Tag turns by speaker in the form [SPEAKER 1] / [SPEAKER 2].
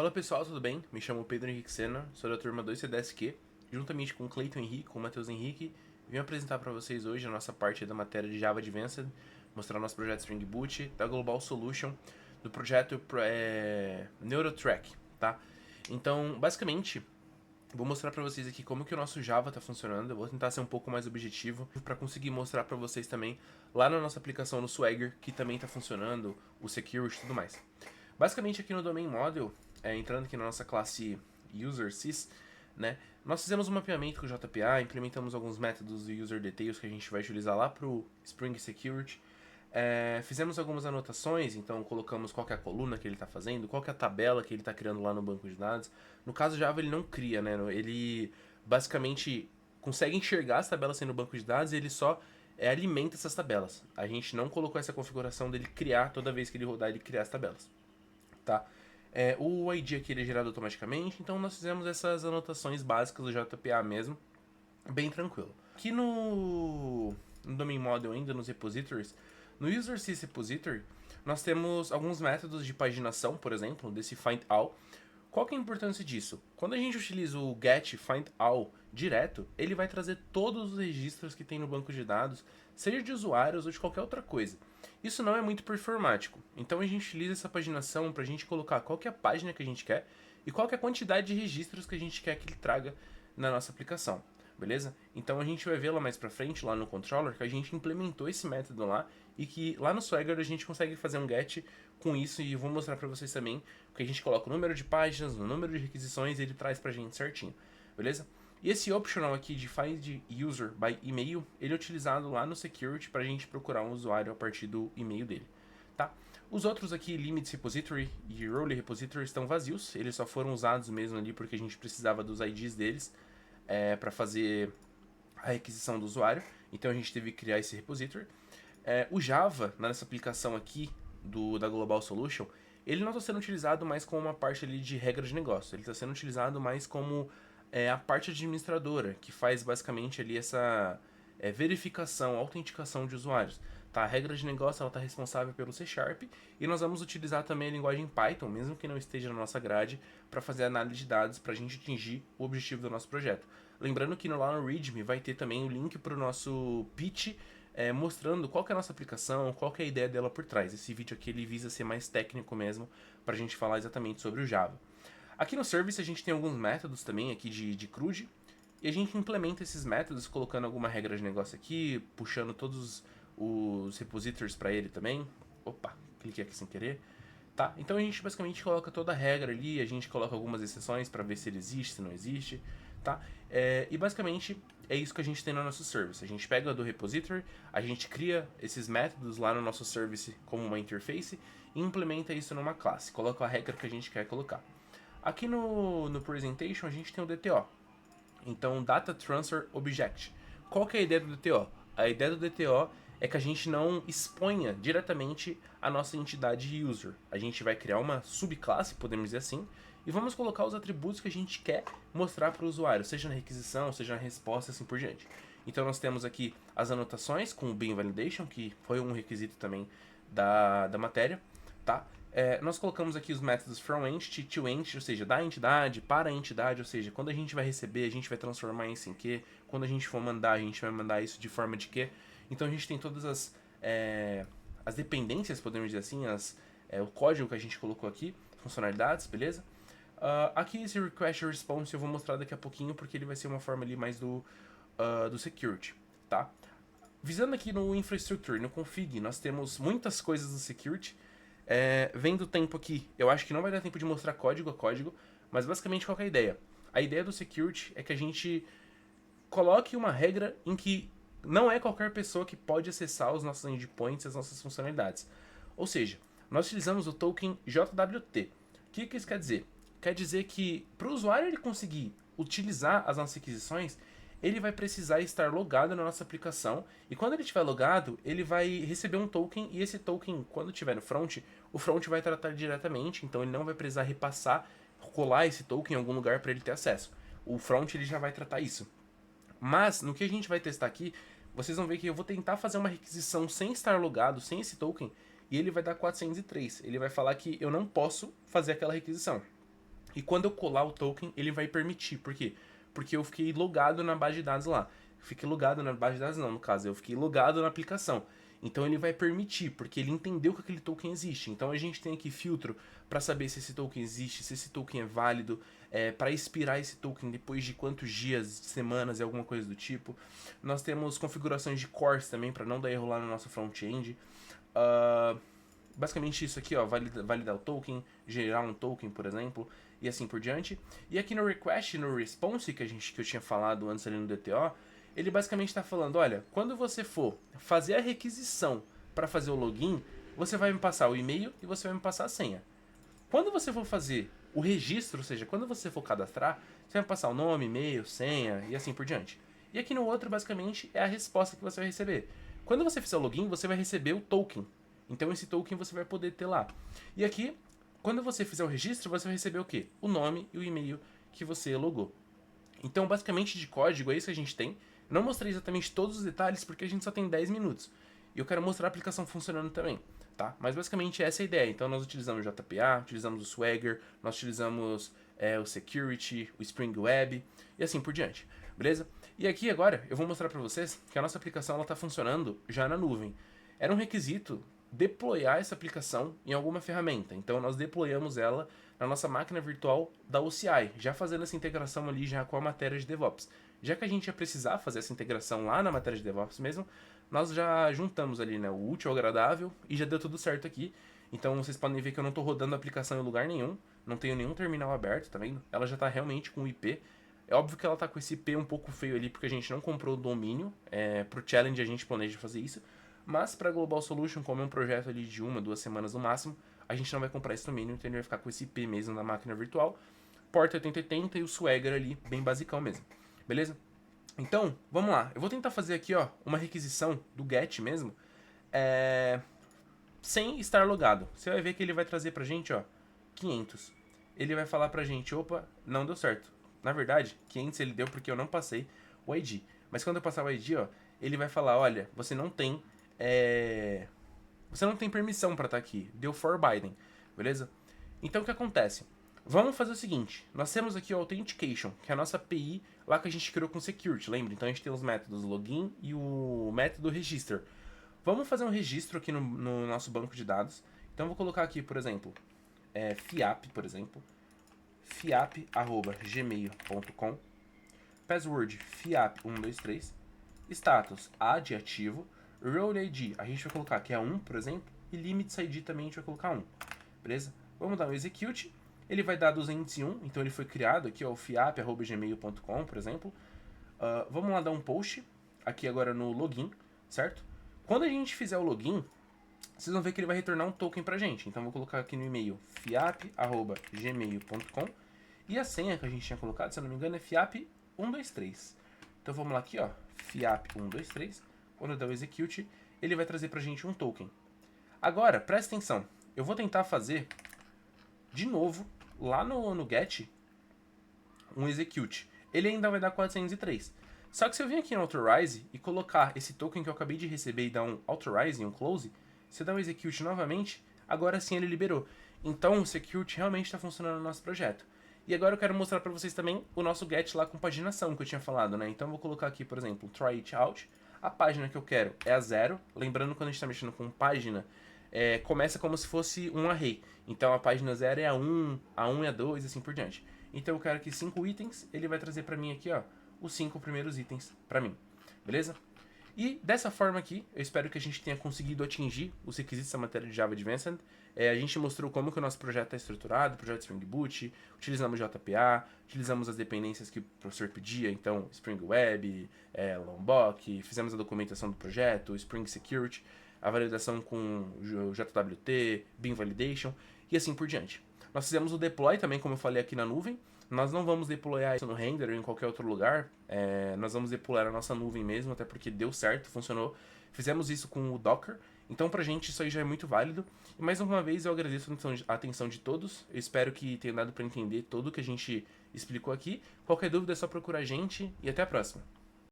[SPEAKER 1] Fala pessoal, tudo bem? Me chamo Pedro Henrique Sena, sou da turma 2CDSQ, juntamente com o Cleiton Henrique, com o Matheus Henrique, vim apresentar para vocês hoje a nossa parte da matéria de Java Advanced, mostrar nosso projeto Spring Boot, da Global Solution, do projeto NeuroTrack, tá? Então, basicamente, vou mostrar para vocês aqui como que o nosso Java está funcionando. Eu vou tentar ser um pouco mais objetivo para conseguir mostrar para vocês também lá na nossa aplicação no Swagger, que também está funcionando, o Security e tudo mais. Basicamente aqui no Domain Model, entrando aqui na nossa classe UserSys, né, nós fizemos um mapeamento com o JPA, implementamos alguns métodos do UserDetails que a gente vai utilizar lá para o Spring Security. Fizemos algumas anotações, então colocamos qual que é a coluna que ele está fazendo, qual que é a tabela que ele está criando lá no banco de dados. No caso Java ele não cria, né? Ele basicamente consegue enxergar as tabelas sendo no banco de dados e ele só alimenta essas tabelas. A gente não colocou essa configuração dele criar, toda vez que ele rodar, ele criar as tabelas. Tá? O ID aqui ele é gerado automaticamente, então nós fizemos essas anotações básicas do JPA mesmo, bem tranquilo. Aqui no Domain Model ainda, nos repositories, no UserSys Repository, nós temos alguns métodos de paginação, por exemplo, desse findAll. Qual que é a importância disso? Quando a gente utiliza o get findAll direto, ele vai trazer todos os registros que tem no banco de dados, seja de usuários ou de qualquer outra coisa. Isso não é muito performático, então a gente utiliza essa paginação para a gente colocar qual que é a página que a gente quer e qual que é a quantidade de registros que a gente quer que ele traga na nossa aplicação. Beleza? Então a gente vai ver lá mais pra frente, lá no controller, que a gente implementou esse método lá e que lá no Swagger a gente consegue fazer um get com isso e eu vou mostrar pra vocês também que a gente coloca o número de páginas, o número de requisições e ele traz pra gente certinho, beleza? E esse optional aqui de Find User by Email, ele é utilizado lá no Security pra gente procurar um usuário a partir do e-mail dele, tá? Os outros aqui, Limits Repository e Role Repository, estão vazios, eles só foram usados mesmo ali porque a gente precisava dos IDs deles para fazer a requisição do usuário, então a gente teve que criar esse repository. O Java, nessa aplicação aqui da Global Solution, ele não está sendo utilizado mais como uma parte ali de regra de negócio, ele está sendo utilizado mais como a parte administradora, que faz basicamente ali essa verificação, autenticação de usuários. Tá, a regra de negócio está responsável pelo C# e nós vamos utilizar também a linguagem Python, mesmo que não esteja na nossa grade, para fazer análise de dados para a gente atingir o objetivo do nosso projeto. Lembrando que lá no README vai ter também o link para o nosso pitch mostrando qual que é a nossa aplicação, qual que é a ideia dela por trás. Esse vídeo aqui ele visa ser mais técnico mesmo, para a gente falar exatamente sobre o Java. Aqui no Service a gente tem alguns métodos também aqui de CRUD, e a gente implementa esses métodos colocando alguma regra de negócio aqui, puxando todos os repositories para ele também. Opa, cliquei aqui sem querer. Tá, então a gente basicamente coloca toda a regra ali, a gente coloca algumas exceções para ver se ele existe, se não existe, tá? E basicamente é isso que a gente tem no nosso service. A gente pega do repository, a gente cria esses métodos lá no nosso service como uma interface e implementa isso numa classe, coloca a regra que a gente quer colocar. Aqui no presentation a gente tem o DTO, então Data Transfer Object. Qual que é a ideia do DTO? A ideia do DTO é que a gente não exponha diretamente a nossa entidade user. A gente vai criar uma subclasse, podemos dizer assim, e vamos colocar os atributos que a gente quer mostrar para o usuário, seja na requisição, seja na resposta, assim por diante. Então nós temos aqui as anotações com o Bean Validation, que foi um requisito também da matéria, tá? Nós colocamos aqui os métodos from entity to entity, ou seja, da entidade para a entidade, ou seja, quando a gente vai receber, a gente vai transformar isso em que, quando a gente for mandar, a gente vai mandar isso de forma de que. Então a gente tem todas as dependências, podemos dizer assim, o código que a gente colocou aqui, funcionalidades, beleza? Aqui esse request response eu vou mostrar daqui a pouquinho, porque ele vai ser uma forma ali mais do security, tá? Visando aqui no infrastructure, no config, nós temos muitas coisas do security. Vendo o tempo aqui, eu acho que não vai dar tempo de mostrar código a código, mas basicamente qual que é a ideia? A ideia do security é que a gente coloque uma regra em que não é qualquer pessoa que pode acessar os nossos endpoints e as nossas funcionalidades. Ou seja, nós utilizamos o token JWT. O que isso quer dizer? Quer dizer que para o usuário ele conseguir utilizar as nossas requisições, ele vai precisar estar logado na nossa aplicação, e quando ele estiver logado, ele vai receber um token, e esse token, quando estiver no front, o front vai tratar diretamente, então ele não vai precisar repassar, colar esse token em algum lugar para ele ter acesso. O front ele já vai tratar isso. Mas, no que a gente vai testar aqui, vocês vão ver que eu vou tentar fazer uma requisição sem estar logado, sem esse token, e ele vai dar 403. Ele vai falar que eu não posso fazer aquela requisição. E quando eu colar o token, ele vai permitir. Por quê? Porque eu fiquei logado na base de dados lá. Fiquei logado na base de dados não, no caso. Eu fiquei logado na aplicação. Então ele vai permitir, porque ele entendeu que aquele token existe. Então a gente tem aqui filtro para saber se esse token existe, se esse token é válido, para expirar esse token depois de quantos dias, semanas e alguma coisa do tipo. Nós temos configurações de cores também para não dar erro lá no nosso front-end. Basicamente isso aqui, ó, validar o token, gerar um token, por exemplo, e assim por diante. E aqui no request, no response que eu tinha falado antes ali no DTO, ele basicamente está falando, olha, quando você for fazer a requisição para fazer o login, você vai me passar o e-mail e você vai me passar a senha. Quando você for fazer o registro, ou seja, quando você for cadastrar, você vai passar o nome, e-mail, senha e assim por diante. E aqui no outro, basicamente, é a resposta que você vai receber. Quando você fizer o login, você vai receber o token. Então esse token você vai poder ter lá. E aqui, quando você fizer o registro, você vai receber o quê? O nome e o e-mail que você logou. Então, basicamente, de código, é isso que a gente tem. Eu não mostrei exatamente todos os detalhes, porque a gente só tem 10 minutos. E eu quero mostrar a aplicação funcionando também, tá? Mas, basicamente, essa é a ideia. Então, nós utilizamos o JPA, utilizamos o Swagger, nós utilizamos o Security, o Spring Web, e assim por diante, beleza? E aqui, agora, eu vou mostrar para vocês que a nossa aplicação está funcionando já na nuvem. Era um requisito deployar essa aplicação em alguma ferramenta. Então, nós deployamos ela na nossa máquina virtual da OCI, já fazendo essa integração ali já com a matéria de DevOps. Já que a gente ia precisar fazer essa integração lá na matéria de DevOps mesmo, nós já juntamos ali, né, o útil ao agradável e já deu tudo certo aqui. Então vocês podem ver que eu não estou rodando a aplicação em lugar nenhum, não tenho nenhum terminal aberto, tá vendo? Ela já está realmente com o IP. É óbvio que ela está com esse IP um pouco feio ali porque a gente não comprou o domínio. Pro challenge a gente planeja fazer isso. Mas para Global Solution, como é um projeto ali de 1, 2 semanas no máximo, a gente não vai comprar esse domínio, então ele vai ficar com esse IP mesmo na máquina virtual. Porta 8080 e o Swagger ali, bem basicão mesmo. Beleza? Então, vamos lá. Eu vou tentar fazer aqui, ó, uma requisição do GET mesmo, sem estar logado. Você vai ver que ele vai trazer pra gente, ó, 500. Ele vai falar pra gente, opa, não deu certo. Na verdade, 500 ele deu porque eu não passei o ID. Mas quando eu passar o ID, ó, ele vai falar, olha, você não tem permissão para estar aqui. Deu for Biden, beleza? Então o que acontece? Vamos fazer o seguinte, nós temos aqui o Authentication, que é a nossa API lá que a gente criou com Security, lembra? Então a gente tem os métodos login e o método register. Vamos fazer um registro aqui no nosso banco de dados. Então eu vou colocar aqui, por exemplo, fiap, por exemplo, fiap@gmail.com, password fiap123, status ad ativo, Road ID, a gente vai colocar que é 1, por exemplo, e Limits ID também a gente vai colocar 1, beleza? Vamos dar um execute, ele vai dar 201, então ele foi criado aqui, ó, o fiap@gmail.com, por exemplo. Vamos lá dar um post, aqui agora no login, certo? Quando a gente fizer o login, vocês vão ver que ele vai retornar um token pra gente. Então vou colocar aqui no e-mail fiap@gmail.com e a senha que a gente tinha colocado, se eu não me engano, é fiap123. Então vamos lá aqui, ó, fiap123. Quando eu der o execute, ele vai trazer pra gente um token. Agora, presta atenção. Eu vou tentar fazer, de novo, lá no get, um execute. Ele ainda vai dar 403. Só que se eu vir aqui no authorize e colocar esse token que eu acabei de receber e dar um authorize e um close, se eu der um execute novamente, agora sim ele liberou. Então o security realmente está funcionando no nosso projeto. E agora eu quero mostrar para vocês também o nosso get lá com paginação que eu tinha falado, né? Então eu vou colocar aqui, por exemplo, try it out. A página que eu quero é a 0. Lembrando, quando a gente está mexendo com página, começa como se fosse um array. Então a página 0 é a 1, a 1 é a 2 e assim por diante. Então eu quero aqui 5 itens, ele vai trazer para mim aqui, ó, os 5 primeiros itens para mim. Beleza? E dessa forma aqui, eu espero que a gente tenha conseguido atingir os requisitos da matéria de Java Advanced. A gente mostrou como que o nosso projeto está estruturado, o projeto Spring Boot, utilizamos JPA, utilizamos as dependências que o professor pedia, então Spring Web, Lombok, fizemos a documentação do projeto, Spring Security, a validação com o JWT, Beam Validation e assim por diante. Nós fizemos o deploy também, como eu falei aqui na nuvem. Nós não vamos deployar isso no render ou em qualquer outro lugar. Nós vamos deployar a nossa nuvem mesmo, até porque deu certo, funcionou. Fizemos isso com o Docker. Então, pra gente, isso aí já é muito válido. E mais uma vez, eu agradeço a atenção de todos. Eu espero que tenha dado pra entender tudo que a gente explicou aqui. Qualquer dúvida é só procurar a gente. E até a próxima.